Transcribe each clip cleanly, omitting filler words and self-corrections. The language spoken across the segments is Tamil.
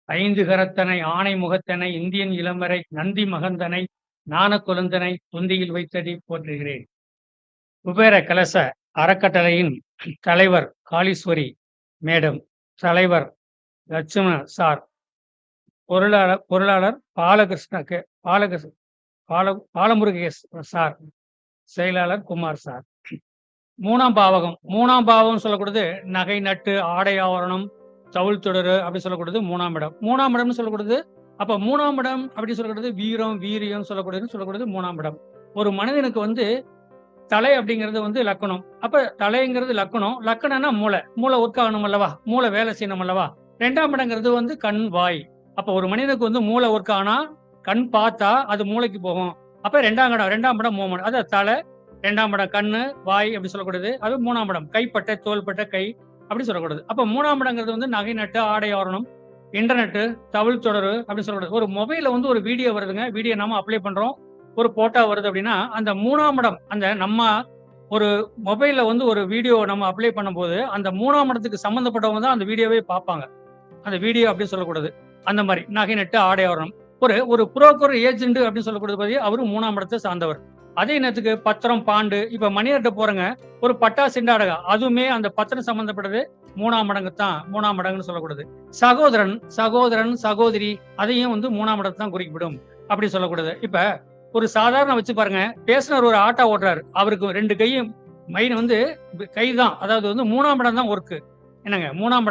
ஐந்து கரத்தனை ஆணை முகத்தனை இந்தியன் இளமரை நந்தி மகந்தனை ஞான கொழுந்தனை தொந்தியில் வைத்தடி போற்றுகிறேன். குபேர கலச அறக்கட்டளையின் தலைவர் காளீஸ்வரி மேடம், தலைவர் லட்சுமண சார், பொருளாளர் பாலமுருகேஷ் சார், செயலாளர் குமார் சார். மூணாம் பாவகம் சொல்லக்கூடாது நகை நட்டு ஆடை ஆவரணம் தவுள் தொடரு அப்படி சொல்லக்கூடாது மூணாம் இடம். மூணாம் இடம்னு சொல்லக்கூடாது. அப்ப மூணாம் இடம் அப்படி சொல்லக்கூடாது வீரம் வீரியம் சொல்லக்கூடாது மூணாம் இடம். ஒரு மனிதனுக்கு தலை அப்படிங்கிறது லக்கணம். அப்ப தலைங்கிறது லக்கணம். லக்கணம்னா மூளை ஒர்க் ஆகணும் அல்லவா, மூளை வேலை செய்யணும் அல்லவா. ரெண்டாம் இடங்கிறது கண் வாய். அப்ப ஒரு மனிதனுக்கு மூளை ஒர்க் ஆனா கண் பார்த்தா அது மூளைக்கு போகும். அப்ப ரெண்டாம் இடம் மூணாம் அது தலை, ரெண்டாம் இடம் கண்ணு வாய் அப்படி சொல்லக்கூடாது. அது மூணாம் இடம் கைப்பட்ட தோள்பட்ட கை அப்படி சொல்லக்கூடாது. அப்ப மூணாம் இடங்கிறது நகை நட்டு ஆடை ஆவரணம் இன்டர்நெட்டு தவுள் தொடரு அப்படின்னு சொல்லக்கூடாது. ஒரு மொபைல்ல ஒரு வீடியோ வருதுங்க, வீடியோ நாம அப்ளை பண்றோம், ஒரு போட்டோ வருது அப்படின்னா அந்த மூணாம் இடம் அந்த நம்ம ஒரு மொபைல்ல ஒரு வீடியோ நம்ம அப்ளை பண்ணும்போது அந்த மூணாம் இடத்துக்கு சம்பந்தப்பட்டவங்க தான் அந்த வீடியோவே பார்ப்பாங்க. அந்த வீடியோ அப்படின்னு சொல்லக்கூடாது. அந்த மாதிரி நகை நட்டு ஆடை ஆவரணம் ஒரு புரோக்கர் ஏஜென்ட் அப்படின்னு சொல்லக்கூடாது. அவரு மூணாம் இடத்தை சார்ந்தவர். அதே நேரத்துக்கு பத்திரம் பாண்டு இப்ப மணியர்கிட்ட போறங்க ஒரு பட்டா சிண்டாடகா அதுவுமே அந்த பத்திரம் சம்பந்தப்பட்டது மூணாம் மடங்குன்னு சொல்லக்கூடாது. சகோதரன் சகோதரி அதையும் மூணாம் இடத்தை தான் குறிப்பிடும் அப்படி சொல்லக்கூடாது. இப்ப ஒரு சாதாரண வச்சு பாருங்க, பேசினர் ஒரு ஆட்டோ ஓட்டுறாரு, அவருக்கு ரெண்டு கையும் மைன் கைதான், அதாவது மூணாம் இடம் தான் ஒர்க்கு. என்னங்க மூணாம்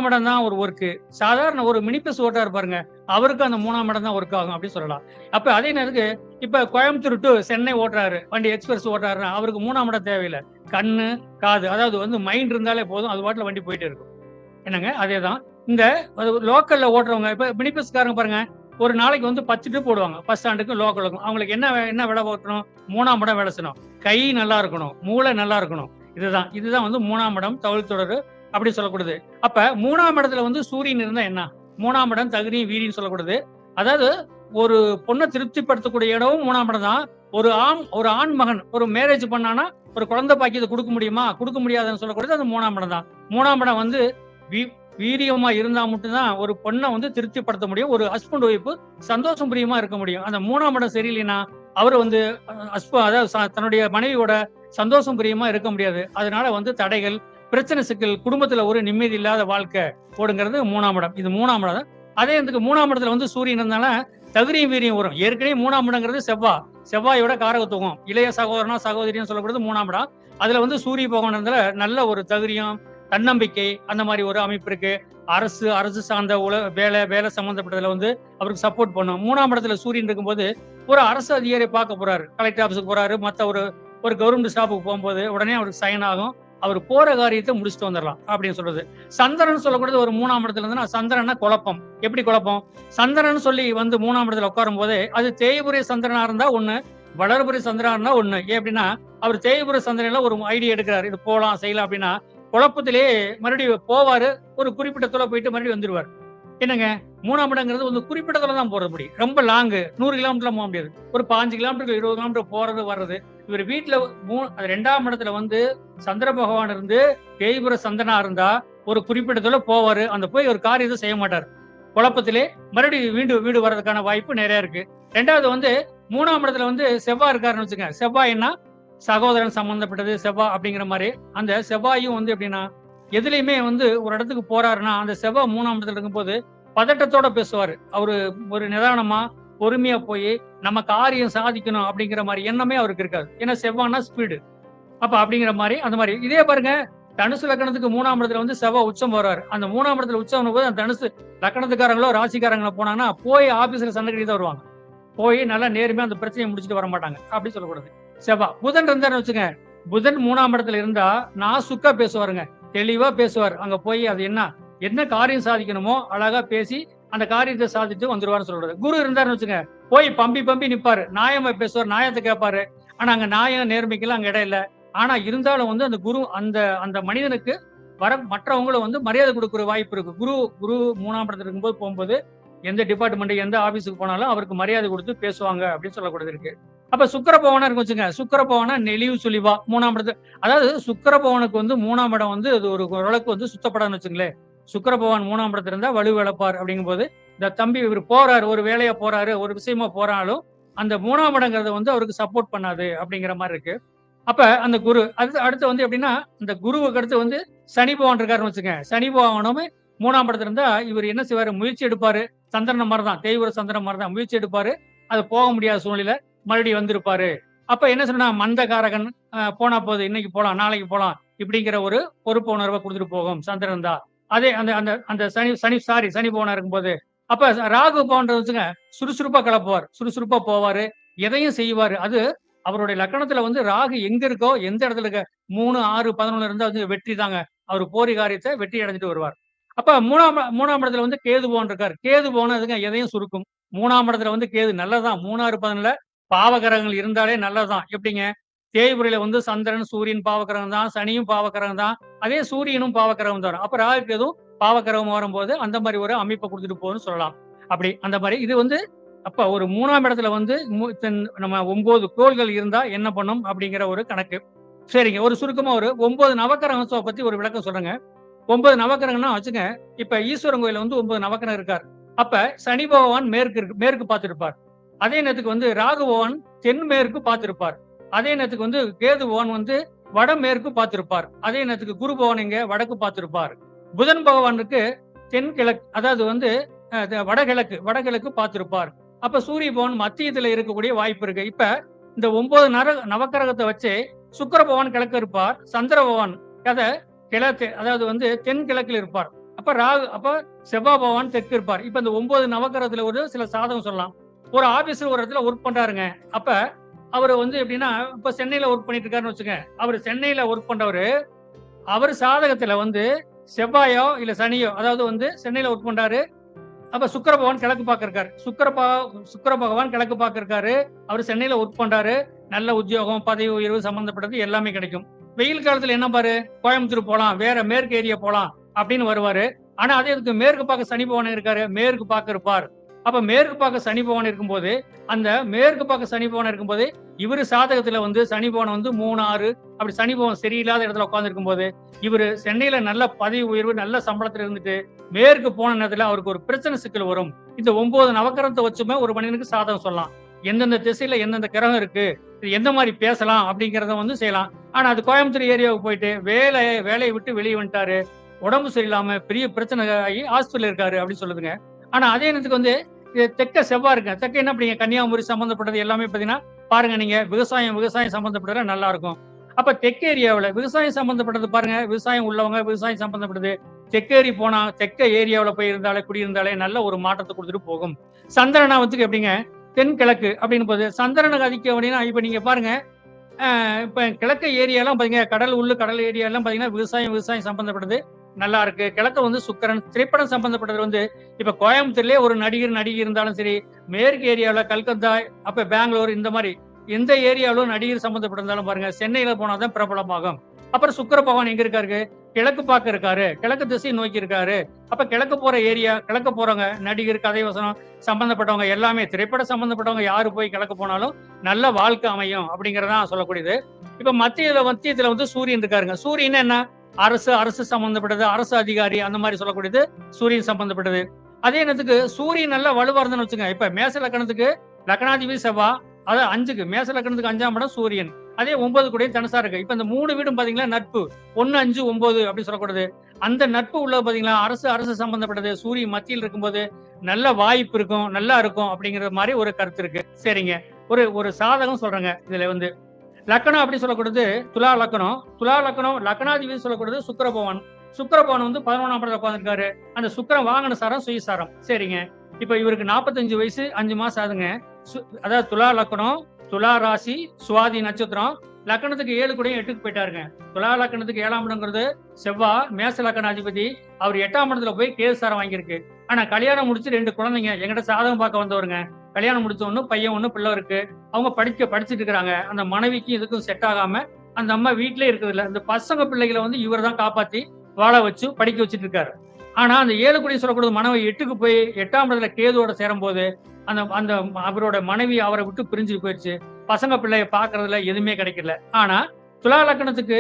இடம் தான் ஒரு ஒர்க்கு. சாதாரண ஒரு மினி பஸ் ஓட்டாரு பாருங்க, அவருக்கு அந்த மூணாம் இடம் தான் ஒர்க் ஆகும் அப்படின்னு சொல்லலாம். அப்ப அதே நேரத்துக்கு இப்ப கோயம்புத்தூர் டு சென்னை ஓட்டுறாரு, வண்டி எக்ஸ்பிரஸ் ஓட்டுறாருன்னா அவருக்கு மூணாம் இடம் தேவையில்லை. கண்ணு காது அதாவது மைண்ட் இருந்தாலே போதும், அது பாட்டுல வண்டி போயிட்டே இருக்கும். என்னங்க அதேதான் இந்த லோக்கல்ல ஓட்டுறவங்க. இப்ப மினி பஸ்காரங்க பாருங்க, ஒரு நாளைக்கு 10 ட்ரிப் போடுவாங்க பஸ் ஸ்டாண்டுக்கு லோக்கலுக்கும். அவங்களுக்கு என்ன வேலை ஓட்டணும், மூணாம் இடம் வேலை செய்யணும், கை நல்லா இருக்கணும், மூளை நல்லா இருக்கணும். இதுதான் மூணாம் இடம் தவுள் தொடரு அப்படி சொல்லக்கூடாது. அப்ப மூணாம் இடத்துல சூரியன் இருந்தா என்ன, மூணாம் இடம் தகுதி வீரின்னு சொல்லக்கூடாது. அதாவது ஒரு பொண்ணை திருப்திப்படுத்தக்கூடிய இடமும் மூணாம் இடம் தான். ஒரு ஆண் மகன் ஒரு மேரேஜ் பண்ணானா ஒரு குழந்தை பாக்கியத்தை கொடுக்க முடியுமா, கொடுக்க முடியாதுன்னு சொல்லக்கூடாது. அது மூணாம் இடம் தான். மூணாம் இடம் வீரியமா இருந்தா மட்டும்தான் ஒரு பொண்ணை திருப்திப்படுத்த முடியும். ஒரு ஹஸ்பண்ட் ஒய்ஃப் சந்தோஷம் பிரியமா இருக்க முடியும். அந்த மூணாம் இடம் சரியில்லைன்னா அவர் அதாவது தன்னுடைய மனைவியோட சந்தோஷம் பிரியமா இருக்க முடியாது. அதனால தடைகள் பிரச்சனை சிக்கல், குடும்பத்துல ஒரு நிம்மதி இல்லாத வாழ்க்கை ஓடுங்கிறது மூணாம் இடம். இது மூணாம் இடம் தான். அதே இதுக்கு மூணாம் இடத்துல சூரியன் இருந்தால தகுதியும் வீரியம் வரும். ஏற்கனவே மூணாம் இடங்கிறது செவ்வாயோட காரகத்துவம். இளைய சகோதரனா சகோதரியும் சொல்லப்படுறது மூணாம் இடம். அதுல சூரிய பகவான் இருந்தால நல்ல ஒரு தகுதியும் தன்னம்பிக்கை அந்த மாதிரி ஒரு அமைப்பு இருக்கு. அரசு சார்ந்த வேலை சம்பந்தப்பட்டதுல அவருக்கு சப்போர்ட் பண்ணும். மூணாம் இடத்துல சூரியன் இருக்கும்போது ஒரு அரசு அதிகாரி பார்க்க போறாரு, கலெக்டர் ஆபீஸுக்கு போறாரு, மத்த ஒரு கவர்மெண்ட் ஸ்டாஃபுக்கு போகும்போது உடனே அவருக்கு சைன் ஆகும், அவர் போற காரியத்தை முடிச்சுட்டு வந்துடலாம் அப்படின்னு சொல்றது. சந்திரன் சொல்லக்கூடாது ஒரு மூணாம் இடத்துல இருந்துன்னா சந்திரன்னா குழப்பம். எப்படி குழப்பம், சந்திரன் சொல்லி மூணாம் இடத்துல உட்காரும் போதே அது தேய்புரை சந்திரனா இருந்தா ஒண்ணு, வளர்புரை சந்திரனா இருந்தா ஒண்ணு. ஏன் அப்படின்னா அவர் தேய்புரை சந்திரன்ல ஒரு ஐடியா எடுக்கிறாரு, இது போலாம் செய்யலாம் அப்படின்னா குழப்பத்திலேயே மறுபடியும் போவாரு, ஒரு குறிப்பிட்ட தொலை போயிட்டு மறுபடியும் வந்துருவார். என்னங்க மூணாம் இடங்கிறது குறிப்பிட்ட தொலை தான் போறது, முடியும் ரொம்ப லாங்கு 100 கிலோமீட்டர் போக முடியாது. ஒரு 5 கிலோமீட்டர் 20 கிலோமீட்டர் போறது வர்றது. இவர் வீட்டுல ரெண்டாம் இடத்துல சந்திர பகவான் இருந்து தேய்புர சந்தனா இருந்தா ஒரு குறிப்பிட்ட தொலை போவாரு, அந்த போய் ஒரு காரியத்தை செய்ய மாட்டார். குழப்பத்திலே மறுபடியும் வீடு வர்றதுக்கான வாய்ப்பு நிறைய இருக்கு. ரெண்டாவது மூணாம் இடத்துல செவ்வாய் இருக்காருன்னு வச்சுங்க. செவ்வாய்னா சகோதரன் சம்பந்தப்பட்டது செவ்வாய் அப்படிங்கிற மாதிரி. அந்த செவ்வாயும் எப்படின்னா எதுலையுமே ஒரு இடத்துக்கு போறாருன்னா அந்த செவ்வாய் மூணாம் இடத்துல இருக்கும்போது பதட்டத்தோட பேசுவாரு. அவரு ஒரு நிதானமா பொறுமையா போய் நம்ம காரியம் சாதிக்கணும் அப்படிங்கிற மாதிரி எண்ணமே அவருக்கு இருக்காது. ஏன்னா செவ்வாய்னா ஸ்பீடு. அப்ப அப்படிங்கிற மாதிரி அந்த மாதிரி. இதே பாருங்க, தனுசு லக்கணத்துக்கு மூணாம் இடத்துல செவ்வாய் உச்சம் வர்றாரு. அந்த மூணாம் இடத்துல உச்சம் போது அந்த தனுசு லக்கணத்துக்காரங்களோ ராசிக்காரங்களோ போனாங்கன்னா போய் ஆபீஸ்ல சண்டை கட்டி தான் வருவாங்க. போய் நல்லா நேர்மையா அந்த பிரச்சனையை முடிச்சுட்டு வர மாட்டாங்க. அப்படி சொல்லக்கூடாது. செவ்வாய் புதன் இருந்தாருன்னு வச்சுங்க, புதன் மூணாம் இடத்துல இருந்தா நாசுக்கா பேசுவாருங்க, தெளிவா பேசுவார். அங்க போய் அது என்ன காரியம் சாதிக்கணுமோ அழகா பேசி அந்த காரியத்தை சாதிச்சு வந்துருவாருன்னு சொல்றது. குரு இருந்தாருன்னு வச்சுங்க, போய் பம்பி நிப்பாரு, நியாயமா பேசுவார், நியாயத்தை கேட்பாரு. ஆனா அங்க நியாயம் நேர்மைக்கெல்லாம் அங்க இடம் இல்லை. ஆனா இருந்தாலும் அந்த குரு அந்த மனிதனுக்கு மற்றவங்களும் மரியாதை கொடுக்குற வாய்ப்பு இருக்கு. குரு மூணாம் இடத்துல இருக்கும்போது போகும்போது எந்த டிபார்ட்மெண்ட் எந்த ஆபீஸுக்கு போனாலும் அவருக்கு மரியாதை கொடுத்து பேசுவாங்க அப்படின்னு சொல்லக்கூடாது இருக்கு. அப்ப சுக்கிர பவனா இருக்கு வச்சுங்க, சுக்கிர பவனா நெளிவு சுழிவா மூணாம் இடத்துல, அதாவது சுக்கிர பவனுக்கு மூணாம் இடம் அது ஒரு ஓரளவுக்கு சுத்தப்படான்னு வச்சுங்களேன். சுக்கிர பகவான் 3ஆம் இடத்துல இருந்தா வலுவிழப்பார் அப்படிங்கும்போது, இந்த தம்பி இவர் போறாரு, ஒரு வேலையா போறாரு, ஒரு விஷயமா போறாலும், அந்த 3ஆம் இடங்கிறது வந்து அவருக்கு சப்போர்ட் பண்ணாது அப்படிங்கிற மாரி இருக்கு. அப்ப அந்த குரு அடுத்து வந்து எப்படின்னா, இந்த குருவுக்கு அடுத்து வந்து சனி பகவான் இருக்காருன்னு வச்சுக்கங்க. சனி பகவானும் 3ஆம் இடத்துல இருந்தா, இவரு என்ன செய்வாரு? முயற்சி எடுப்பாரு. சந்திரன மாரி தான். தேய்பிறை சந்திரன் மாரி தான். முயற்சி எடுப்பாரு. அது போக முடியாத சூழ்நிலை. மறுபடியும் வந்திருப்பாரு. அப்ப என்ன சொன்னா, மந்தகாரகன் போனா போது, இன்னைக்கு போலாம், நாளைக்கு போலாம். இப்படிங்கிற ஒரு பொறுப்பு உணர்வ குடுத்துட்டு போகும் சந்திரன் தான். அதே அந்த அந்த அந்த சனி சனி சாரி சனி பகவானா இருக்கும்போது, அப்ப ராகு பகவான்றது வச்சுங்க, சுறுசுறுப்பா கிளப்புவார். சுறுசுறுப்பா போவாரு. எதையும் செய்வாரு. அது அவருடைய லக்கணத்துல வந்து ராகு எங்க இருக்கோ, எந்த இடத்துல இருக்க 3, 6, 11 இருந்தா வந்து வெற்றி தாங்க. அவரு போரி காரியத்த வெற்றி அடைஞ்சுட்டு வருவார். அப்ப 3ஆம் இடத்துல வந்து கேது பகவான் இருக்காரு. கேது பகவான் எதுங்க எதையும் சுருக்கும். 3ஆம் இடத்துல வந்து கேது நல்லதுதான். 3, 6, 11ல பாவகிரகங்கள் இருந்தாலே நல்லதுதான். எப்படிங்க? தேய்பிறையில வந்து சந்திரன், சூரியன் பாவகிரகம் தான். சனியும் பாவகிரகம் தான். அதே சூரியனும் பாவகிரகம் தான். அப்ப ராகு கேதுவும் பாவகிரகம் வரும்போது அந்த மாரி ஒரு அமைப்ப குடுத்துட்டு போகுதுன்னு சொல்லலாம். அப்படி அந்த மாரி இது வந்து அப்ப ஒரு 3ஆம் இடத்துல வந்து நம்ம 9 கோள்கள் இருந்தா என்ன பண்ணும்? அப்படிங்கிற ஒரு கணக்கு. சரிங்க. ஒரு சுருக்கமா ஒரு 9 நவக்கிரகத்த பத்தி ஒரு விளக்கம் சொல்றேங்க. 9 நவக்கிரகம்னா வச்சுங்க, இப்ப ஈஸ்வரன் கோயில்ல வந்து 9 நவக்கிரகம் இருக்கார். அப்ப சனி பகவான் மேற்கு பார்த்திருப்பார். அதே நேரத்துக்கு வந்து ராகு பகவான் தென்மேற்கு பார்த்திருப்பார். அதே நேரத்துக்கு வந்து கேது பகவான் வந்து வடமேற்கு பார்த்திருப்பார். அதே நேரத்துக்கு குரு பகவான் எங்க வடக்கு பார்த்திருப்பார். புதன் பகவானுக்கு தென்கிழக்கு அதாவது வந்து வடகிழக்கு பார்த்திருப்பார். அப்ப சூரிய பகவான் மத்தியத்துல இருக்கக்கூடிய வாய்ப்பு இருக்கு. இப்ப இந்த 9 நவக்கிரகத்த வச்சு சுக்கிர பகவான் கிழக்கு இருப்பார். சந்திர பகவான் அத அதாவது வந்து தென்கிழக்கில் இருப்பார். அப்ப செவ்வாய் பகவான் தெற்கு இருப்பார். இப்ப இந்த 9 நவக்கிரகத்துல ஒரு சில சாதகம் சொல்லலாம். ஒரு ஆபீஸ்ல ஒரு இடத்துல ஒர்க் பண்றாருங்க. அப்ப அவரு வந்து எப்படின்னா, இப்ப சென்னையில ஒர்க் பண்ணிட்டு இருக்காருன்னு வச்சுக்கங்க. அவரு சென்னையில ஒர்க் பண்றவரு, அவரு சாதகத்துல வந்து செவ்வாயோ, இல்ல சனியோ அதாவது வந்து சென்னையில ஒர்க் பண்றாரு. அப்ப சுக்கிர பகவான் கிழக்கு பார்க்க இருக்காரு. சுக்கிர பகவான் கிழக்கு பார்க்க இருக்காரு. அவரு சென்னையில ஒர்க் பண்றாரு. நல்ல உத்தியோகம், பதவி உயர்வு சம்பந்தப்பட்டது எல்லாமே கிடைக்கும். வெயில் காலத்துல என்ன பாரு, கோயம்புத்தூர் போலாம், வேற மேற்கு ஏரியா போலாம் அப்படின்னு வருவாரு. ஆனா அதே இதுக்கு மேற்கு பார்க்க சனி பகவான் இருக்காரு. மேற்கு பார்க்க இருப்பார். அப்ப மேற்கு பார்க்க சனி பகவான் இருக்கும்போது, அந்த மேற்கு பார்க்க சனி பகவான் இருக்கும்போது, இவரு சாதகத்துல வந்து சனி பகவான் வந்து 3, 6 அப்படி சனி பகவான் சரியில்லாத இடத்துல உட்கார்ந்து இருக்கும்போது, இவரு சென்னையில நல்ல பதவி உயர்வு, நல்ல சம்பளத்துல இருந்துட்டு மேற்கு போன நேரத்துல அவருக்கு ஒரு பிரச்சனை சிக்கல் வரும். இந்த 9 நவக்கிரகத்தை வச்சுமே ஒரு மனிதனுக்கு சாதகம் சொல்லலாம். எந்தெந்த திசையில எந்தெந்த கிரகம் இருக்கு, இது எந்த மாரி பேசலாம் அப்படிங்கிறத வந்து செய்யலாம். ஆனா அது கோயம்புத்தூர் ஏரியாவுக்கு போயிட்டு வேலைய விட்டு வெளிய வந்துட்டாரு. உடம்பு சரியில்லாம பெரிய பிரச்சனை ஆகி ஹாஸ்பிட்டல்ல இருக்காரு அப்படின்னு சொல்லுதுங்க. ஆனா அதே நேரத்துக்கு வந்து தெற்க செவ்வா இருக்குங்க. தெற்க என்ன பண்ணீங்க கன்னியாகுமரி சம்பந்தப்பட்டது எல்லாமே பார்த்தீங்கன்னா, பாருங்க நீங்க விவசாயம் சம்பந்தப்பட்டதுல நல்லா இருக்கும். அப்ப தெற்கு ஏரியாவுல விவசாயம் சம்பந்தப்பட்டது பாருங்க, விவசாயம் உள்ளவங்க விவசாயம் சம்பந்தப்பட்டது தெற்கேறி போனா தெற்க ஏரியாவுல போய் இருந்தாலே குடியிருந்தாலே நல்ல ஒரு மாற்றத்தை கொடுத்துட்டு போகும். சந்திரனாவத்துக்கு எப்படிங்க தென்கிழக்கு அப்படின்னு போது சந்திரனுக்கு அதிகம் அப்படின்னா இப்ப நீங்க பாருங்க இப்ப கிழக்கு ஏரியாலாம் பாத்தீங்கன்னா கடல் ஏரியாலாம் பாத்தீங்கன்னா விவசாயம் சம்பந்தப்பட்டது நல்லா இருக்கு. கிழக்கு வந்து சுக்கிரன் திரைப்படம் சம்பந்தப்பட்டது வந்து இப்ப கோயம்புத்தூர்லயே ஒரு நடிகை இருந்தாலும் சரி, மேற்கு ஏரியாவுல கல்கத்தா, அப்ப பெங்களூர் இந்த மாதிரி எந்த ஏரியாவிலும் நடிகர் சம்பந்தப்பட்டிருந்தாலும் பாருங்க, சென்னையில போனாதான் பிரபலமாகும். அப்புறம் சுக்கிர பகவான் எங்க இருக்காரு? கிழக்கு பார்க்க இருக்காரு. கிழக்கு திசையை நோக்கி இருக்காரு. அப்ப கிழக்கு போற ஏரியா, கிழக்கு போறவங்க நடிகர், கதை வசனம் சம்பந்தப்பட்டவங்க எல்லாமே திரைப்படம் சம்பந்தப்பட்டவங்க யாரு போய் கிழக்கு போனாலும் நல்ல வாழ்க்கை அமையும் அப்படிங்கறதான் சொல்லக்கூடியது. இப்ப மத்தியத்துல வந்து சூரியன் இருக்காருங்க. சூரியன் என்ன? அரசு சம்பந்தப்பட்டது, அரசு அதிகாரி அந்த மாதிரி சொல்லக்கூடியது சூரியன் சம்பந்தப்பட்டது. அதே நேரத்துக்கு சூரியன் நல்லா வலுவா இருந்ததுன்னு வச்சுங்க. இப்ப மேச லக்கணத்துக்கு லக்னாதிபதி செவ்வாய், அதாவது 5க்கு மேச லக்கணத்துக்கு 5ஆம் இடம் சூரியன். அதே 9 கூடயும் தனுசா இருக்கு. இப்ப இந்த 3 வீடும் பாத்தீங்கன்னா நட்பு. 1, 5, 9 அப்படி சொல்லக்கூடாது. அந்த நட்பு உள்ளது பாத்தீங்களா, அரசு சம்பந்தப்பட்டது சூரியன் மத்தியில் இருக்கும்போது நல்ல வாய்ப்பு இருக்கும், நல்லா இருக்கும் அப்படிங்கிற மாதிரி ஒரு கருத்து இருக்கு. சரிங்க. ஒரு சாதகம் சொல்றேங்க இதுல வந்து. லக்கணம் அப்படி சொல்லக்கூடியது துலா லக்கணம் லக்னாதிபதி சொல்லக்கூடியது சுக்கிர பகவான். சுக்கிர பகவான் வந்து 11ஆம் இடத்துல உட்கார்ந்திருக்காரு. அந்த சுக்கிரன் வாங்கின சாரம் சுயசாரம். சரிங்க. இப்ப இவருக்கு 45 வயசு 5 மாசம் ஆகுதுங்க. அதாவது துலா லக்கணம், துலா ராசி, சுவாதி நட்சத்திரம். லக்கணத்துக்கு 7 கூடயும் 8க்கு போயிட்டாருங்க. துலா லக்கணத்துக்கு 7ஆம் இடங்கிறது செவ்வாய், மேச லக்கணாதிபதி. அவர் 8ஆம் இடத்துல போய் கேது சாரம் வாங்கியிருக்கு. ஆனா கல்யாணம் முடிச்சு 2 குழந்தைங்க எங்கிட்ட சாதகம் பார்க்க வந்தவருங்க. கல்யாணம் முடிச்ச ஒண்ணு பையன் ஒண்ணு பிள்ளை இருக்கு. அவங்க படிச்சுட்டு இருக்காங்க. அந்த மனைவிக்கும் இதுக்கும் செட் ஆகாம அந்த அம்மா வீட்லயே இருக்குது இல்ல. இந்த பசங்க பிள்ளைகளை வந்து இவர் தான் காப்பாத்தி வாழ வச்சு படிக்க வச்சுட்டு இருக்காரு. ஆனா அந்த 7 கூடயும் சொல்லக்கூடிய மனைவி 8க்கு போய் 8ஆம் இடத்துல கேதுவோட சேரும் போது அந்த அந்த அவரோட மனைவி அவரை விட்டு பிரிஞ்சு போயிடுச்சு. பசங்க பிள்ளைய பாக்குறதுல எதுவுமே கிடைக்கல. ஆனா துலா லக்கணத்துக்கு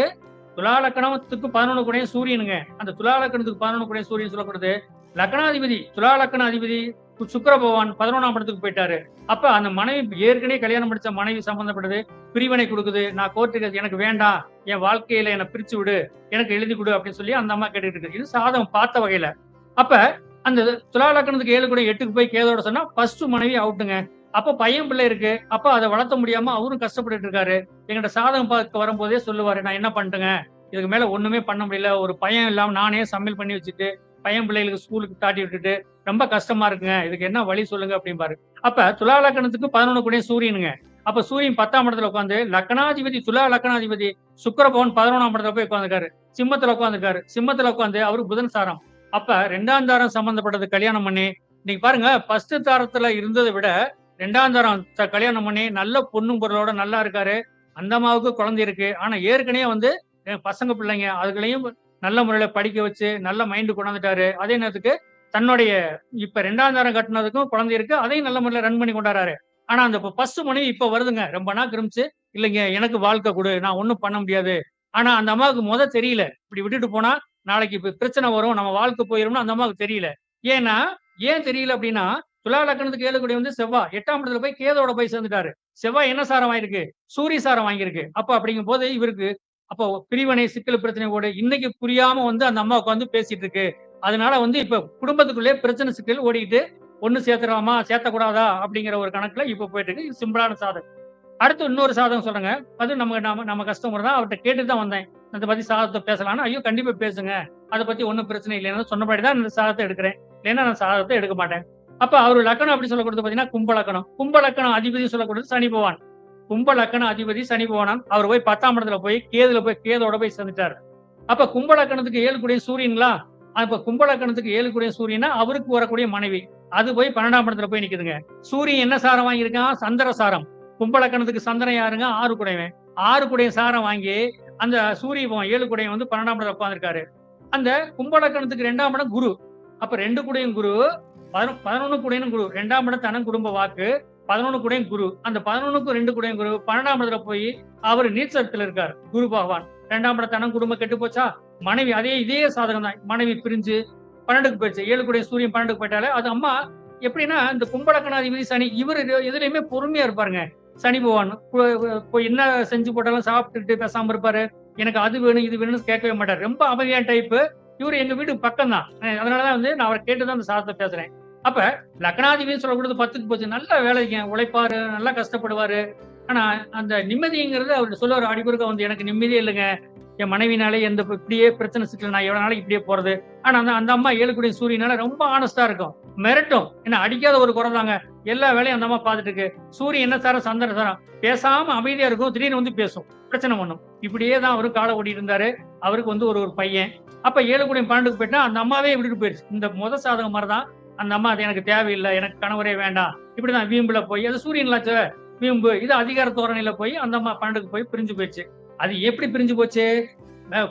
துலா லக்கணத்துக்கு 11 கூடயும் சூரியனுங்க. அந்த துலா லக்கணத்துக்கு 11 கூடயும் சூரியன் சொல்லப்படுது. லக்னாதிபதி துலா லக்கண அதிபதி சுக்கிர பகவான் 11ஆம் இடத்துக்கு போயிட்டாரு. அப்ப அந்த மனைவி ஏற்கனவே கல்யாணம் முடிச்ச மனைவி சம்பந்தப்பட்டது. பிரிவினை குடுக்குது. நான் கோர்ட்டுக்கு எனக்கு வேண்டாம். என் வாழ்க்கையில என்ன பிரிச்சு விடு. எனக்கு எழுதி குடு அப்படின்னு சொல்லி அந்த அம்மா கேட்டுட்டு இருக்கு. இது சாதகம் பார்த்த வகையில. அப்ப அந்த துலா லக்கணத்துக்கு 7 கூட 8க்கு போய் கேதோட சொன்னா ஃபர்ஸ்ட் மனைவி அவுட்டுங்க. அப்ப பையன் பிள்ளை இருக்கு. அப்ப அத வளர்த்த முடியாம அவரும் கஷ்டப்பட்டுட்டு இருக்காரு. என்கிட்ட சாதகம் பார்க்க வரும்போதே சொல்லுவாரு, நான் என்ன பண்ணட்டுங்க? இதுக்கு மேல ஒண்ணுமே பண்ண முடியல. ஒரு பையன் இல்லாம நானே சமையல் பண்ணி வச்சுட்டு, பையன் பிள்ளைகளுக்கு ஸ்கூலுக்கு தாட்டி விட்டுட்டு, ரொம்ப கஷ்டமா இருக்குங்க. இதுக்கு என்ன வழி சொல்லுங்க அப்படிம்பாரு. அப்ப துலா லக்கணத்துக்கு 11 கூடயும் சூரியனுங்க. அப்ப சூரியன் 10ஆம் இடத்துல உட்கார்ந்து லக்னாதிபதி துலா லக்னாதிபதி சுக்கிர பகவான் 11ஆம் இடத்துல போய் உட்கார்ந்துருக்காரு. சிம்மத்துல உட்கார்ந்துருக்காரு. சிம்மத்துல உட்கார்ந்து அவரு புதன் சாரம். அப்ப 2ஆம் தாரம் சம்பந்தப்பட்டது கல்யாணம் பண்ணி, இன்னைக்கு பாருங்க ஃபர்ஸ்ட் தாரத்துல இருந்ததை விட 2ஆம் தாரம் கல்யாணம் பண்ணி நல்ல பொண்ணும் பொருளோட நல்லா இருக்காரு. அந்த அம்மாவுக்கு குழந்தை இருக்கு. ஆனா ஏற்கனவே வந்து பசங்க பிள்ளைங்க அதுகளையும் நல்ல முறையில படிக்க வச்சு நல்ல மைண்ட் கொண்டாந்துட்டாரு. அதே நேரத்துக்கு தன்னுடைய இப்ப 2ஆம் தாரம் கட்டுனதுக்கும் குழந்தை இருக்கு. அதையும் நல்ல முறையில ரன் பண்ணி கொண்டாடுறாரு. ஆனா அந்த ஃபர்ஸ்ட் மனைவி இப்ப வருதுங்க. ரொம்ப நாள் கிரமிச்சு, இல்லைங்க எனக்கு வாழ்க்கை குடு. நான் ஒண்ணும் பண்ண முடியாது. ஆனா அந்த அம்மாவுக்கு தெரியல. இப்படி விட்டுட்டு போனா நாளைக்கு இப்ப பிரச்சனை வரும். நம்ம வாழ்க்கை போயிரும்னு அந்த அம்மாவுக்கு தெரியல. ஏன்னா, ஏன் தெரியல அப்படின்னா, துலா லக்னத்துக்கு 7 கூடிய வந்து செவ்வாய் 8ஆம் இடத்துல போய் கேதுவோட போய் சேர்ந்துட்டாரு. செவ்வாய் என்ன சாரம் வாங்கியிருக்கு? சூரிய சாரம் வாங்கியிருக்கு. அப்ப அப்படிங்கும்போது இவருக்கு அப்போ பிரிவினை, சிக்கல், பிரச்சனை ஓடு இன்னைக்கு புரியாம வந்து அந்த அம்மா உட்கார்ந்து பேசிட்டு இருக்கு. அதனால வந்து இப்ப குடும்பத்துக்குள்ளே பிரச்சனை, சிக்கல் ஓடிக்கிட்டு ஒண்ணு சேர்த்துடலாமா? சேர்த்தக்கூடாதா? அப்படிங்கிற ஒரு கணக்குல இப்ப போயிட்டு இருக்கு. இது சிம்பிளான சாதகம். அடுத்து இன்னொரு சாதகம் சொல்றேங்க. அது நம்ம நம்ம நம்ம கஸ்டமர் தான். அவர்ட்ட கேட்டுட்டு தான் வந்தேன். அத பத்தி சாதகத்த பேசலாம்னா, ஐயோ! கண்டிப்பா பேசுங்க. அத பத்தி ஒண்ணும் பிரச்சனை இல்லைன்னு சொன்னபடி தான் இந்த சாதகத்த எடுக்கிறேன். இல்லைன்னா நான் சாதகத்த எடுக்க மாட்டேன். அப்ப அவரு லக்னம் அப்படி சொல்லக்கூடியது பார்த்தீங்கன்னா, கும்ப லக்னம். கும்ப லக்னம் அதிபதி சொல்லக்கூடியது சனி பகவான். கும்ப லக்ன அதிபதி சனி பகவான். அவர் போய் 10ஆம் இடத்துல போய் கேதுவோட போய் சேர்ந்துட்டாரு. அப்ப கும்ப லக்னத்துக்கு 7 கூடிய சூரியன்களா? அப்ப கும்ப லக்னத்துக்கு 7 கூடிய சூரியன்னா, அவருக்கு வரக்கூடிய மனைவி. அது போய் 12ஆம் இடத்துல போய் நிக்குதுங்க. சூரியன் என்ன சாரம் வாங்கியிருக்கான்? சந்திர சாரம். கும்ப லக்னத்துக்கு சந்திரன் யாருங்க? 6 குடையவன். 6 குடைய சாரம் வாங்கி, அந்த சூரிய பகவான் 7 குடையவன் வந்து 12ஆம் இடத்துல உட்கார்ந்திருக்காரு. அந்த கும்ப லக்னத்துக்கு 2ஆம் இடம் குரு. அப்ப 2 கூடயும் குரு, 11 கூடயும் குரு. 2ஆம் இடம் தனம் குடும்ப வாக்கு, 11 கூடயும் குரு. அந்த 11க்கும் 2 கூடயும் குரு 12ஆம் இடத்துல போய் அவரு நீச்சத்துல இருக்காரு. குரு பகவான். 2ஆம் இடம் தனம் குடும்பம் கெட்டு போச்சா? மனைவி இதே சாதகம் தான். மனைவி பிரிஞ்சு 12க்கு போயிடுச்சு. 7 கூடிய சூரியன் 12க்கு போயிட்டாலே, அது அம்மா எப்படின்னா இந்த கும்ப லக்னாதிபதி சனி இவரு எதுலயுமே பொறுமையா இருப்பாருங்க. சனி பகவான் போய் என்ன செஞ்சு போட்டாலும் சாப்பிட்டுட்டு பேசாம இருப்பாரு. எனக்கு அது வேணும், இது வேணும்னு கேட்கவே மாட்டாரு. ரொம்ப அமைதியான டைப்பு. இவரு எங்க வீட்டுக்கு பக்கம் தான். அதனாலதான் வந்து நான் அவரை கேட்டுதான் அந்த சாதத்தை பேசுறேன். அப்ப லக்னாதிபதினு சொல்லக்கூடியது 10க்கு போச்சு. நல்ல வேலைங்க. உழைப்பாரு, நல்லா கஷ்டப்படுவாரு. ஆனா அந்த நிம்மதிங்கிறது அவரு சொல்லுவாரு அடிப்பொருக்கா வந்து எனக்கு நிம்மதியே இல்லைங்க. என் மனைவினாலே இப்படியே பிரச்சனை சிக்கல் நான் எவ்வளவு நாளைக்கு இப்படியே போறது. ஆனா அந்த அம்மா 7 கூடிய சூரியனால ரொம்ப ஆனஸ்டா இருக்கும். மிரட்டும். என்ன அடிக்காத ஒரு குறை தாங்க. எல்லா வேலையும் அந்த அம்மா பார்த்துட்டு இருக்கு. சூரியன் என்ன சாரம்? சந்திர சாரம். பேசாம அமைதியா இருக்கும். திடீர்னு வந்து பேசும். பிரச்சனை பண்ணும். இப்படியே தான் அவரு காலம் ஓட்டிட்டு இருந்தாரு. அவருக்கு வந்து ஒரு பையன். அப்ப 7 கூடிய 12க்கு போயிட்டா அந்த அம்மாவே விட்டுட்டு போயிருச்சு. இந்த சாதகம் மாதிரிதான் அந்த அம்மா அது எனக்கு தேவையில்லை. எனக்கு கணவரே வேண்டாம். இப்படிதான் வீம்புல போய் அது சூரியன்லாச்சு வீம்பு. இது அதிகார தோரணையில போய் அந்த அம்மா 12க்கு போய் பிரிஞ்சு போயிடுச்சு. அது எப்படி பிரிஞ்சு போச்சு?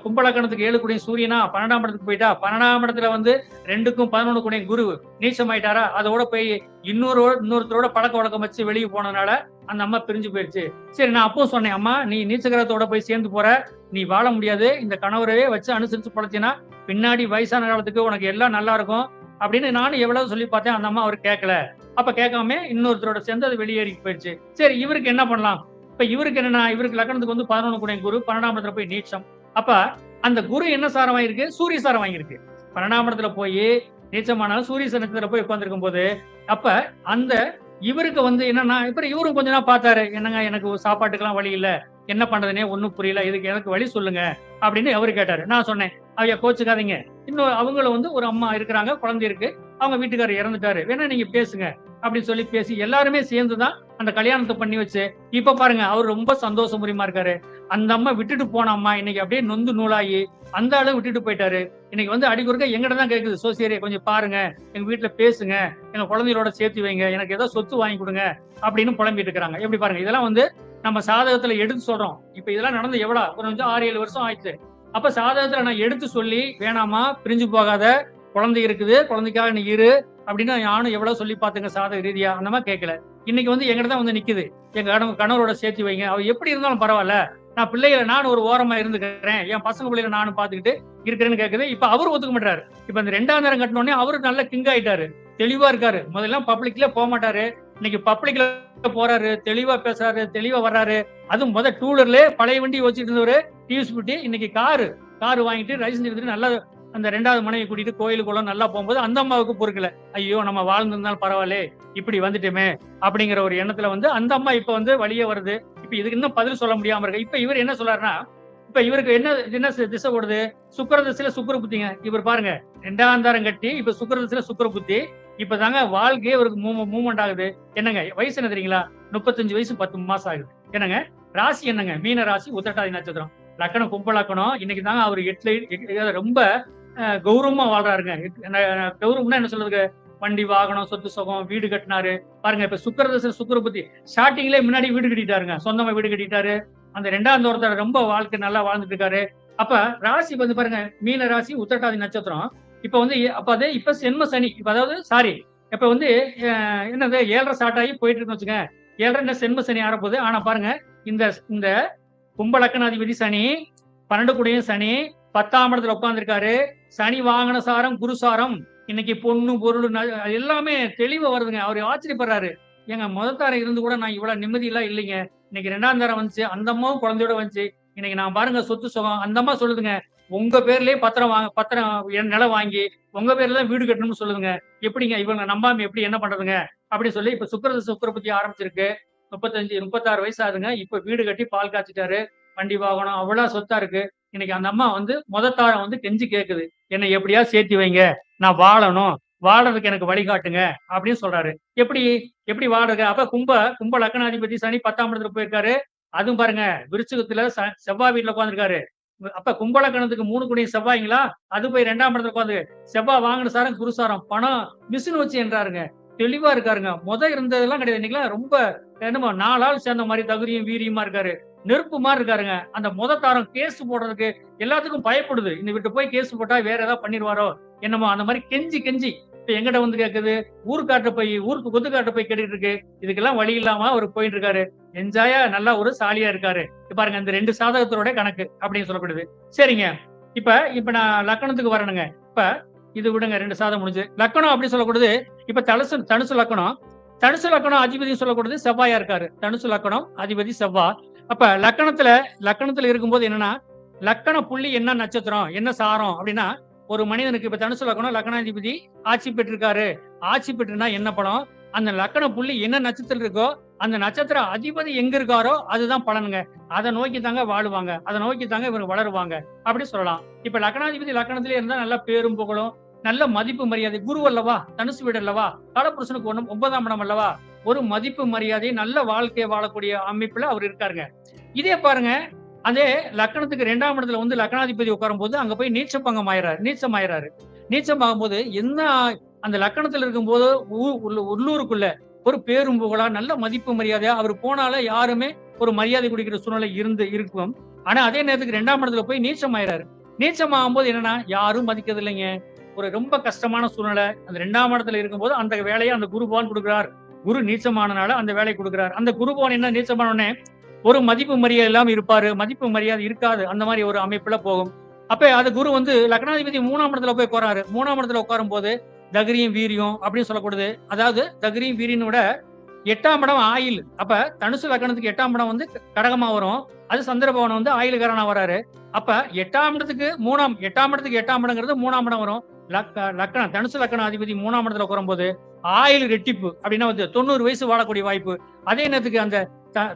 கும்ப லக்னத்துக்கு 7 கூடிய சூரியனா 12ஆம் இடத்துக்கு போயிட்டா 12ஆம் இடத்துல வந்து 2க்கும் 11 கூடிய குரு நீச்சம் ஆயிட்டாரா? அதோட போய் இன்னொருத்தரோட பழக்க வழக்கம் வச்சு வெளியே போனதுனால அந்த அம்மா பிரிஞ்சு போயிருச்சு. சரி, நான் அப்பவும் சொன்னேன், அம்மா நீ நீச்சகிரகத்தோட போய் சேர்ந்து போற, நீ வாழ முடியாது. இந்த கணவரையே வச்சு அனுசரிச்சு பழத்தினா பின்னாடி வயசான காலத்துக்கு உனக்கு எல்லாம் நல்லா இருக்கும் அப்படின்னு நானும் எவ்வளவு சொல்லி பார்த்தேன். அந்த அம்மா அவர் கேட்கல. அப்ப கேட்காம இன்னொருத்தரோட சேர்ந்து அது வெளியேறி போயிடுச்சு. சரி, இவருக்கு என்ன பண்ணலாம்? இப்ப இவருக்கு என்னன்னா, இவருக்கு லக்னத்துக்கு வந்து 11 கூடிய குரு 12ஆம் இடத்துல போய் நீச்சம். அப்ப அந்த குரு என்ன சாரம் வாங்கியிருக்கு? சூரிய சாரம் வாங்கியிருக்கு. 12ஆம் இடத்துல போய் நீச்சமானாலும் சூரிய சனத்துல போய் உட்கார்ந்திருக்கும் போது, அப்ப அந்த இவருக்கு வந்து என்னன்னா, இப்ப இவரும் கொஞ்ச நாள் பார்த்தாரு. என்னங்க எனக்கு சாப்பாட்டுக்கெல்லாம் வழி இல்ல. என்ன பண்றதுன்னே ஒண்ணும் புரியல. இதுக்கு எனக்கு வழி சொல்லுங்க அப்படின்னு அவரு கேட்டாரு. நான் சொன்னேன், ஐயா கோச்சுக்காதீங்க. இன்னும் அவங்களும் வந்து ஒரு அம்மா இருக்கிறாங்க, குழந்தை இருக்கு. அவங்க வீட்டுக்காரர் இறந்துட்டாரு. வேணா நீங்க பேசுங்க அப்படின்னு சொல்லி பேசி எல்லாருமே சேர்ந்துதான் அந்த கல்யாணத்தை பண்ணி வச்சு, இப்ப பாருங்க அவர் ரொம்ப சந்தோஷமுரியமா இருக்காரு. அந்த அம்மா விட்டுட்டு போன அம்மா இன்னைக்கு அப்படியே நொந்து நூலாகி அந்த ஆளு விட்டுட்டு போயிட்டாரு. இன்னைக்கு வந்து அடிக்குறுக்க எங்கிட்ட தான் கேக்குது, சோசியரே கொஞ்சம் பாருங்க, எங்க வீட்டுல பேசுங்க, எங்க குழந்தைகளோட சேர்த்து வைங்க, எனக்கு ஏதோ சொத்து வாங்கி கொடுங்க அப்படின்னு புலம்பிட்டு இருக்கிறாங்க. எப்படி பாருங்க, இதெல்லாம் வந்து நம்ம சாதகத்துல எடுத்து சொல்றோம். இப்ப இதெல்லாம் நடந்து எவ்வளவு கொஞ்சம் 6-7 வருஷம் ஆயிடுச்சு. அப்ப சாதகத்துல நான் எடுத்து சொல்லி வேணாமா, பிரிஞ்சு போகாத, குழந்தை இருக்குது, குழந்தைக்காக நீ இரு அப்படின்னு நானும் எவ்வளவு சொல்லி பாத்துங்க சாதக ரீதியா. அந்த மாதிரி கேட்கல. இன்னைக்கு வந்து எங்கிட்ட தான் வந்து நிக்குது, எங்க கணவரோட சேர்த்து வைங்க. அவர் எப்படி இருந்தாலும் பரவாயில்ல, நான் பிள்ளைகளை நானும் ஒரு ஓரமா இருந்துக்கிறேன், என் பசங்க பிள்ளைகளை நானும் பாத்துக்கிட்டு இருக்கிறேன்னு கேக்குது. இப்ப அவரு ஒத்துக்க மாட்டாரு. இப்ப இந்த 2ஆம் தரம் கட்டின உடனே அவரு நல்ல கிங் ஆயிட்டாரு, தெளிவா இருக்காரு. முதல்ல பப்ளிக்ல போக மாட்டாரு, இன்னைக்கு பப்ளிக்ல போறாரு, தெளிவா பேசுறாரு, தெளிவா வர்றாரு. அதுவும் டூ வீலர்லயே பழைய வண்டி வச்சுட்டு இருந்தவரு டிவிஎஸ் பிடி இன்னைக்கு காரு வாங்கிட்டு லைசன்ஸ் எடுத்துட்டு நல்லா அந்த 2வது மனைவி கூட்டிட்டு கோயிலுக்குள்ள நல்லா போகும்போது அந்த அம்மாவுக்கு பொறுக்கல. ஐயோ நம்ம வாழ்ந்திருந்தாலும் பரவாயில்ல, இப்படி வந்துட்டோமே அப்படிங்கிற ஒரு எண்ணத்துல அந்த அம்மா இப்ப வழியே வருது. இப்ப இதுக்கு இன்னும் பதில் சொல்ல முடியாம இருக்கு. இப்ப இவர் என்ன சொல்றாருன்னா, இப்ப இவருக்கு என்ன திசை ஓடுது? சுக்கிர திசையில சுக்கிர புத்திங்க. இவர் பாருங்க 2ஆம் தரம் கட்டி இப்ப சுக்கிர திசையில சுக்கிர புத்தி. இப்பதாங்க வாழ்க்கையே இவருக்கு மூவ்மெண்ட் ஆகுது. என்னங்க வயசு என்ன தெரியுங்களா? 35 வயசு 10 மாசம் ஆகுது. என்னங்க ராசி என்னங்க? மீன ராசி, உத்திரட்டாதி நட்சத்திரம். லக்கணம் கும்ப லக்கணம். இன்னைக்கு தாங்க அவர் ரொம்ப கௌரவமா வாழ்றாருங்க. கௌரவம்னா என்ன சொல்றதுக்கு? வண்டி, வாகனம், சொத்து சுகம், வீடு கட்டினாரு. பாருங்க இப்ப சுக்கிர திசையில சுக்கிர புத்தி. ஸ்டார்டிங்லயே முன்னாடி வீடு கட்டிட்டாருங்க. சொந்தமா வீடு கட்டிட்டாரு. அந்த 2ஆம் தோரத்துல ரொம்ப வாழ்க்கை நல்லா வாழ்ந்துட்டு இருக்காரு. அப்ப ராசி பாருங்க, மீன ராசி, உத்திரட்டாதி நட்சத்திரம். இப்ப இப்ப சென்ம சனி. இப்ப அதாவது இப்ப என்னது 7.5 ஸ்டார்ட் ஆகி போயிட்டு இருக்குன்னு வச்சுங்க. 7.5 சென்ம சனி ஆரப்போகுது. ஆனா பாருங்க, இந்த இந்த கும்ப லக்கணாதிபதி சனி, 12 கூடயும் சனி, 10ஆம் இடத்துல உட்கார்ந்துருக்காரு. சனி வாகன சாரம், குரு சாரம். இன்னைக்கு பொண்ணு, பொருள் எல்லாமே தெளிவா வருதுங்க. அவரு ஆச்சரியப்படுறாரு. ஏங்க முதல் தாரம் இருந்து கூட நான் இவ்வளவு நிம்மதி எல்லாம் இல்லைங்க. இன்னைக்கு 2ஆம் தாரம் வந்துச்சு, அந்த அம்மாவும் குழந்தையோட வந்துச்சு. இன்னைக்கு நான் பாருங்க சொத்து சுகம். அந்த அம்மா சொல்லுதுங்க, உங்க பேர்லயே பத்திரம் நிலம் வாங்கி உங்க பேர்ல தான் வீடு கட்டணும்னு சொல்லுதுங்க. எப்படிங்க இவங்க நம்பாம எப்படி என்ன பண்றதுங்க அப்படின்னு சொல்லி இப்ப சுக்கிர புத்தி ஆரம்பிச்சிருக்கு. 35 36 வயசு ஆகுதுங்க. இப்ப வீடு கட்டி பால் காய்ச்சிட்டாரு. வண்டி வாகனம் அவ்வளவு சொத்தா இருக்கு. இன்னைக்கு அந்த அம்மா முதல் தாரம் கெஞ்சி கேக்குது, என்னை எப்படியா சேர்த்தி வைங்க, நான் வாழணும், வாழறதுக்கு எனக்கு வழிகாட்டுங்க அப்படின்னு சொல்றாரு. எப்படி எப்படி வாழறது? அப்ப கும்ப லக்கணாதிபதி சனி 10ஆம் இடத்துல போயிருக்காரு. அதுவும் பாருங்க விருச்சிகத்துல செவ்வாய் வீட்டுல உட்காந்துருக்காரு. அப்ப கும்ப லக்கணத்துக்கு 3 கூடிய செவ்வாய்ங்களா, அது போய் 2ஆம் இடத்துல உட்காந்து செவ்வாய் வாங்கின சாரம் குருசாரம், பணம் மிஷின் வச்சு என்றாருங்க. தெளிவா இருக்காருங்க. இருந்ததெல்லாம் கிடையாது. இன்னைக்கு ரொம்ப என்னமோ 4 ஆள் சேர்ந்த மாதிரி தகுதியும் வீரியமா இருக்காரு. நெருப்பு மாதிரி இருக்காருங்க. அந்த தாரம் கேஸ் போடுறதுக்கு எல்லாத்துக்கும் பயப்படுது. இந்த விட்டு போய் கேஸ் போட்டா வேற ஏதாவது பண்ணிடுவாரோ என்னமோ அந்த மாதிரி கெஞ்சி கெஞ்சி இப்ப எங்கிட்ட கேக்குது. ஊருக்கு கொத்துக்காட்ட போய் கேட்டுட்டு இருக்கு. இதுக்கெல்லாம் வழி இல்லாம அவர் போயிட்டு இருக்காரு. என்ஜாயா நல்லா ஒரு சாலியா இருக்காரு. பாருங்க இந்த 2 சாதகத்தோட கணக்கு அப்படின்னு சொல்லப்படுது. சரிங்க. இப்ப நான் லக்கணத்துக்கு வரணுங்க. இப்ப இது விடுங்க, 2 சாதம் முடிஞ்சு. லக்கணம் அப்படி சொல்லக்கூடாது. இப்ப தனுசு லக்கணம். தனுசு லக்கணம் அதிபதி சொல்லக்கூடாது செவ்வாயா இருக்காரு. தனுசு லக்கணம் அதிபதி செவ்வாய். அப்ப லக்கணத்துல இருக்கும்போது என்னன்னா, லக்கண புள்ளி என்ன நட்சத்திரம், என்ன சாரம் அப்படின்னா, ஒரு மனிதனுக்கு இப்ப தனுசு லக்கணம் லக்கணாதிபதி ஆட்சி பெற்றிருக்காரு. ஆட்சி பெற்றுனா என்ன பலம்? அந்த லக்கண புள்ளி என்ன நட்சத்திரம் இருக்கோ அந்த நட்சத்திர அதிபதி எங்க இருக்காரோ அதுதான் பலனுங்க. அதை நோக்கி தாங்க வாழுவாங்க, அதை நோக்கி தாங்க இவங்க வளருவாங்க அப்படி சொல்லலாம். இப்ப லக்கணாதிபதி லக்கணத்திலே இருந்தா நல்ல பேரும் புகழும், நல்ல மதிப்பு மரியாதை. குரு அல்லவா, தனுசு வீடு அல்லவா, காலபுருஷனுக்கு 9ஆம் இடம் அல்லவா, ஒரு மதிப்பு மரியாதை, நல்ல வாழ்க்கையை வாழக்கூடிய அமைப்புல அவர் இருக்காருங்க. இதே பாருங்க, அதே லக்கணத்துக்கு 2ஆம் இடத்துல லக்கணாதிபதி உட்காரும் போது அங்க போய் நீச்சம் ஆயிராரு. நீச்சம் ஆகும்போது என்ன, அந்த லக்கணத்துல இருக்கும்போது உள்ளூருக்குள்ள ஒரு பேரும் புகழா நல்ல மதிப்பு மரியாதையா அவர் போனால யாருமே ஒரு மரியாதை குடிக்கிற சூழ்நிலை இருக்கும். ஆனா அதே நேரத்துக்கு 2ஆம் இடத்துல போய் நீச்சம் ஆயிராரு. நீச்சம் ஆகும்போது என்னன்னா யாரும் மதிக்கிறது இல்லைங்க. ஒரு ரொம்ப கஷ்டமான சூழ்நிலை. அந்த 2ஆம் இடத்துல இருக்கும்போது அந்த வேலையை அந்த குருபவான் கொடுக்கிறார். குரு நீச்சமானனால அந்த வேலையை கொடுக்கிறார். அந்த குருபவான் என்ன நீச்சமான உடனே ஒரு மதிப்பு மரியாதை இல்லாம இருப்பாரு, மதிப்பு மரியாதை இருக்காது. அந்த மாதிரி ஒரு அமைப்புல போகும். அப்ப அது குரு லக்னாதிபதி 3ஆம் இடத்துல போய் உட்காராரு. 3ஆம் இடத்துல உட்காரும் போது தகிரியும் வீரியம் அப்படின்னு சொல்லக்கூடாது. அதாவது தகிரியும் வீரியனை விட 8ஆம் இடம் ஆயில். அப்ப தனுசு லக்கணத்துக்கு 8ஆம் இடம் கடகமா வரும். அது சந்திரபவன் ஆயிலுக்காரனா வராரு. அப்ப 8ஆம் இடத்துக்கு 8ஆம் இடங்கிறது 3ஆம் இடம் வரும். லக்கணம் தனுசு லக்கண அதிபதி 3ஆம் இடத்துல உட்காரும் போது ஆயில் ரெட்டிப்பு அப்படின்னா 90 வயசு வாழக்கூடிய வாய்ப்பு. அதே நேரத்துக்கு அந்த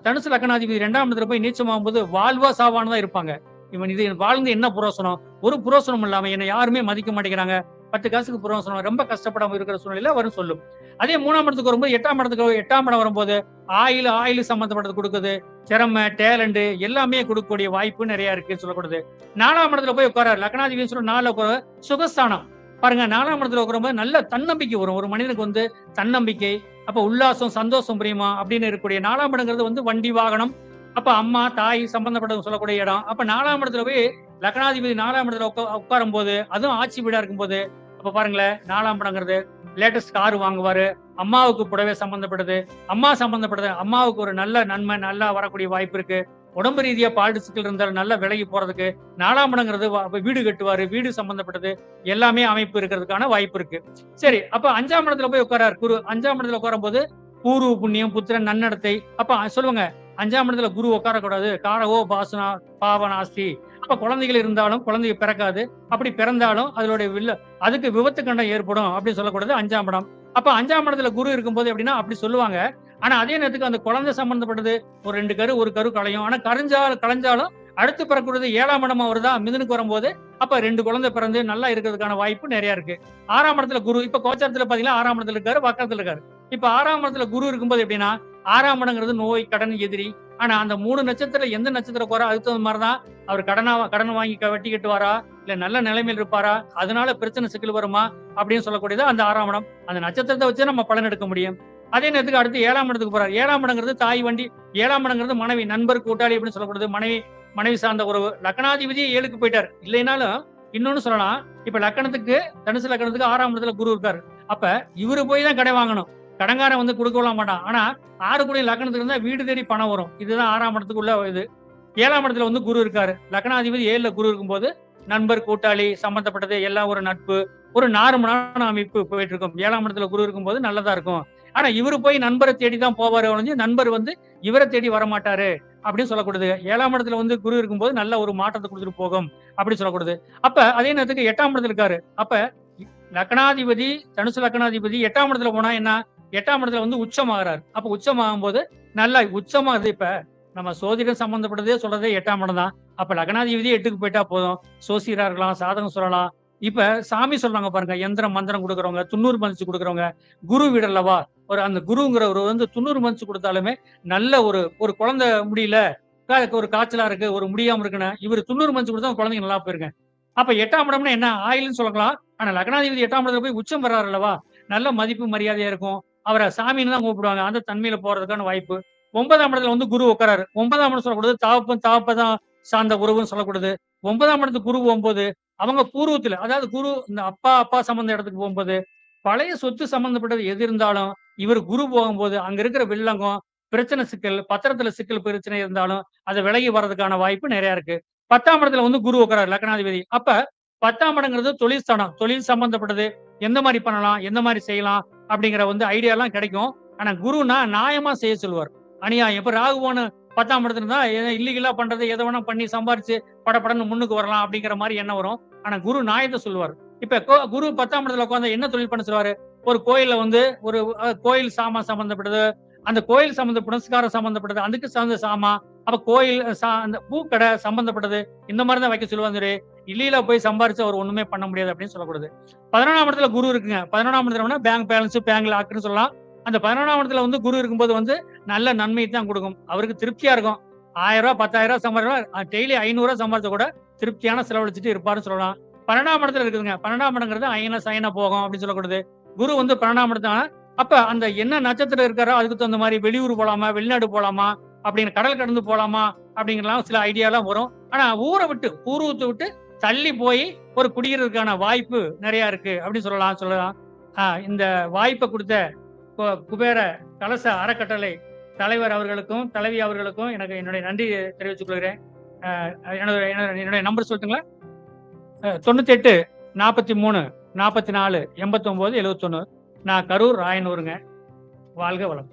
தனுசு லக்கணாதிபதி 2ஆம் இடத்துல போய் நீச்சமாகும் போது வாழ்வா சாவான்னு தான் இருப்பாங்க. இவன் இது வாழ்ந்து என்ன புரோசனம், ஒரு புரோசனம் இல்லாம என்னை யாருமே மதிக்க மாட்டேங்கிறாங்க, 10 காசுக்கு புரோசனம், ரொம்ப கஷ்டப்படாம இருக்கிற சூழ்நிலையில வரும் சொல்லும். அதே 3ஆம் இடத்துக்கு வரும்போது 8ஆம் இடம் வரும்போது ஆயில் சம்பந்தப்பட்டது கொடுக்குது. திறமை, டேலண்ட் எல்லாமே கொடுக்கக்கூடிய வாய்ப்பு நிறைய இருக்கு சொல்லக்கூடாது. 4ஆம் இடத்துல போய் உட்காராரு. லக்னாதிபதி சொல்ற 4 சுகஸ்தானம். பாருங்க 4ஆம் இடத்துல உட்காரும்போது நல்ல தன்னம்பிக்கை வரும். ஒரு மனிதனுக்கு தன்னம்பிக்கை, அப்ப உல்லாசம், சந்தோஷம், பிரியமா அப்படின்னு இருக்கக்கூடிய 4ஆம் இடங்கிறது வண்டி வாகனம், அப்ப அம்மா தாய் சம்பந்தப்பட்டது சொல்லக்கூடிய இடம். அப்ப 4ஆம் இடத்துல போய் லக்னாதிபதி 4ஆம் இடத்துல உட்காரும் போது, அதுவும் ஆட்சி வீடா இருக்கும் போது, அப்ப பாருங்களேன் 4ஆம் இடங்கிறது லேட்டஸ்ட் கார் வாங்குவாரு. அம்மாவுக்கு புடவை சம்பந்தப்பட்டது, அம்மாவுக்கு ஒரு நல்ல நன்மை நல்லா வரக்கூடிய வாய்ப்பு இருக்கு. உடம்பு ரீதியா பால்ட்டு சிக்கல் இருந்தாலும் நல்லா விலகி போறதுக்கு 4ஆம் இடங்கிறது வீடு கட்டுவாரு, வீடு சம்பந்தப்பட்டது எல்லாமே அமைப்பு இருக்கிறதுக்கான வாய்ப்பு இருக்கு. சரி, அப்ப 5ஆம் இடத்துல போய் உட்காராரு குரு. 5ஆம் இடத்துல உட்காரும்போது பூர்வ புண்ணியம், புத்திரன், நன்னடத்தை. அப்ப சொல்லுவாங்க 5ஆம் இடத்துல குரு உட்காரக்கூடாது. காரகோ பாசனா பாவனாஸ்தி. அப்ப குழந்தைகள் இருந்தாலும் குழந்தைங்க பிறக்காது. அப்படி பிறந்தாலும் அதனுடைய அதுக்கு விபத்து கண்டம் ஏற்படும் அப்படின்னு சொல்லக்கூடாது 5ஆம் இடம். அப்ப 5ஆம் இடத்துல குரு இருக்கும்போது எப்படின்னா அப்படி சொல்லுவாங்க. ஆனா அதே நேரத்துக்கு அந்த குழந்தை சம்பந்தப்பட்டது ஒரு 2 கரு, 1 கரு கலையும். ஆனா கலைஞ்சாலும் அடுத்து பிறக்கிறது 7ஆம் இடமா வருதா மிதுனுக்கு வரும்போது, அப்ப 2 குழந்தை பிறந்து நல்லா இருக்கிறதுக்கான வாய்ப்பு நிறைய இருக்கு. 6ஆம் இடத்துல குரு, இப்ப கோச்சாரத்துல பாத்தீங்கன்னா 6ஆம் இடத்துல இருக்காரு, வக்கரத்துல இருக்காரு. இப்ப 6ஆம் இடத்துல குரு இருக்கும்போது எப்படின்னா, 6ஆம் இடங்கிறது நோய், கடன், எதிரி. ஆனா அந்த 3 நட்சத்திரம் எந்த நட்சத்திரம் போறா அதுக்கு தகுந்த மாதிரிதான் அவர் கடன் வாங்கி வட்டி கட்டுவாரா, இல்ல நல்ல நிலைமையில் இருப்பாரா, அதனால பிரச்சனை சிக்கல் வருமா அப்படின்னு சொல்லக்கூடியது அந்த 6ஆம் இடம். அந்த நட்சத்திரத்தை வச்சு நம்ம பலன் எடுக்க முடியும். அதே நேரத்துக்கு அடுத்து 7ஆம் இடத்துக்கு போறாரு. 7ஆம் இடங்கிறது தாய் வண்டி, 7ஆம் இடங்கிறது மனைவி, நண்பர், கூட்டாளி அப்படின்னு சொல்லக்கூடியது மனைவி சார்ந்த உறவு. லக்னாதிபதி 7க்கு போயிட்டார். இல்லைனாலும் இன்னொன்னு சொல்லலாம். இப்ப தனுசு லக்னத்துக்கு 6ஆம் இடத்துல குரு இருக்காரு. அப்ப இவரு போய் தான் கடன் வாங்கணும். கடன்காரன் வந்து கொடுக்கலாம் மாட்டான். ஆனா 6 கூடிய லக்னத்துக்கு இருந்தா வீடு தேடி பணம் வரும். இதுதான் 6ஆம் இடத்துக்கு உள்ள இது. 7ஆம் இடத்துல வந்து குரு இருக்காரு. லக்னாதிபதி 7ல குரு இருக்கும்போது நண்பர், கூட்டாளி சம்பந்தப்பட்டது எல்லாம் ஒரு நட்பு, ஒரு நார்மலான அமைப்பு போயிட்டு இருக்கும். 7ஆம் இடத்துல குரு இருக்கும்போது நல்லதா இருக்கும். ஆனா இவரு போய் நண்பரை தேடி தான் போவாரு ஒழிஞ்சு, நண்பர் வந்து இவரை தேடி வரமாட்டாரு அப்படின்னு சொல்லக்கூடாது. 7ஆம் இடத்துல வந்து குரு இருக்கும்போது நல்ல ஒரு மாற்றத்தை கொடுத்துட்டு போகும் அப்படின்னு சொல்லக்கூடாது. அப்ப அதே நேரத்துக்கு 8ஆம் இடத்துல இருக்காரு. அப்ப லக்னாதிபதி, தனுசு லக்னாதிபதி 8ஆம் இடத்துல போனா என்ன? 8ஆம் இடத்துல வந்து உச்சமாகறாரு. அப்ப உச்சமாகும் போது நல்லா உச்சமாகுது. இப்ப நம்ம சோதிடம் சம்பந்தப்பட்டதே சொல்றதே 8ஆம் இடம் தான். அப்ப லக்னாதிபதி 8க்கு போயிட்டா போதும். சோசியரா இருக்கலாம், சாதகம் சொல்லலாம். இப்ப சாமி சொல்றாங்க பாருங்க, எந்திரம் மந்திரம் கொடுக்கறவங்க, துண்ணூறு மந்திச்சு கொடுக்கறவங்க, குரு வீடு அல்லவா? அந்த குருங்கிறவர் வந்து துண்ணூறு மந்திச்சு கொடுத்தாலுமே நல்ல ஒரு குழந்தை முடியல, ஒரு காய்ச்சலா இருக்கு, ஒரு முடியாம இருக்குன்னு இவர் துண்ணூறு மந்திச்சு கொடுத்தா குழந்தைங்க நல்லா போயிருங்க. அப்ப 8ஆம் இடம்னா என்ன? ஆயில்னு சொல்லலாம். ஆனா லக்னாதிபதி 8ஆம் இடத்துல போய் உச்சம் பெறாரு அல்லவா? நல்ல மதிப்பு மரியாதையா இருக்கும். அவர சாமின்னு தான் கூப்பிடுவாங்க. அந்த தன்மையில போறதுக்கான வாய்ப்பு. 9ஆம் இடத்துல வந்து குரு உட்காராரு. 9ஆம் இடம் சொல்லக்கூடாது. தகப்பன் சார்ந்த உறவுன்னு சொல்லக்கூடாது. 9ஆம் இடத்துக்கு குரு போகும்போது, அவங்க பூர்வத்துல அதாவது குரு இந்த அப்பா சம்பந்த இடத்துக்கு போகும்போது, பழைய சொத்து சம்பந்தப்பட்டது எது இருந்தாலும், இவர் குரு போகும்போது அங்க இருக்கிற வில்லங்கம், பிரச்சனை சிக்கல், பத்திரத்துல சிக்கல் பிரச்சனை இருந்தாலும், அது விலகி வர்றதுக்கான வாய்ப்பு நிறைய இருக்கு. 10ஆம் இடத்துல வந்து குரு உட்காராரு லக்னாதிபதி. அப்ப 10ஆம் இடங்கிறது தொழில் ஸ்தானம். தொழில் சம்பந்தப்பட்டது. எந்த மாரி பண்ணலாம்? எந்த மாரி செய்யலாம்? அப்படிங்கிற வந்து ஐடியாலாம் கிடைக்கும். ஆனா குருன்னா நியாயமா செய்ய சொல்லுவார். அநியாயம். இப்ப ராகுவோன்னு 10ஆம் இடத்துல இருந்தா இல்லீகலா பண்றது எத வேணா பண்ணி சம்பாரிச்சு படபடன்னு முன்னுக்கு வரலாம் அப்படிங்கிற மாரி எண்ணம் வரும். ஆனா குரு நியாயத்த சொல்லுவார். இப்ப குரு 10ஆம் இடத்துல உட்கார்ந்தா என்ன தொழில் பண்ண சொல்லுவாரு? ஒரு கோயில்ல வந்து ஒரு கோயில் சாமான் சம்பந்தப்பட்டது, அந்த கோயில் சம்பந்த புனஸ்காரம் சம்பந்தப்பட்டது, அதுக்கு சார்ந்த சாமான், அப்ப கோயில் அந்த பூக்கடை சம்பந்தப்பட்டது இந்த மாரி தான் வைக்க சொல்லுவாரு. இல்லீலா போய் சம்பாரிச்சு அவர் ஒண்ணுமே பண்ண முடியாது அப்படின்னு சொல்லக்கூடாது. 11ஆம் இடத்துல குரு இருக்குங்க. 11ஆம் இடத்துல பேங்க் பேலன்ஸ், பேங்க் லாக்குன்னு சொல்லலாம். அந்த 11ஆம் இடத்துல வந்து குரு இருக்கும்போது வந்து நல்ல நன்மையை தான் கொடுக்கும். அவருக்கு திருப்தியா இருக்கும். ரூ. 1000 10,000 சம்பாதிச்சா டெய்லி ரூ. 500 சம்பாதிச்சா கூட திருப்தியான செலவழிச்சுட்டு இருப்பாருன்னு சொல்லலாம். 12ஆம் இடத்துல இருக்குதுங்க. 12ஆம் இடங்கிறது அயன சயன போகம் அப்படின்னு சொல்லக்கூடாது. குரு வந்து 12ஆம் இடத்துல அப்ப அந்த என்ன நட்சத்திரம் இருக்காரோ அதுக்கு தகுந்த மாதிரி வெளியூர் போலாமா, வெளிநாடு போலாமா, அப்படின்னு கடல் கடந்து போலாமா அப்படிங்கலாம் சில ஐடியாலாம் வரும். ஆனா ஊரை விட்டு பூர்வத்தை விட்டு தள்ளி போய் ஒரு குடியிருக்கான வாய்ப்பு நிறைய இருக்கு அப்படின்னு சொல்லலாம். இந்த வாய்ப்பை கொடுத்த குபேர கலச அறக்கட்டளை தலைவர் அவர்களுக்கும் தலைவி அவர்களுக்கும் எனக்கு என்னுடைய நன்றி தெரிவித்துக் கொள்கிறேன். என்னுடைய நம்பர் சொல்லட்டுங்களா? 98 43 44 89 71. நான் கரூர் ராயனூருங்க. வாழ்க வளம்.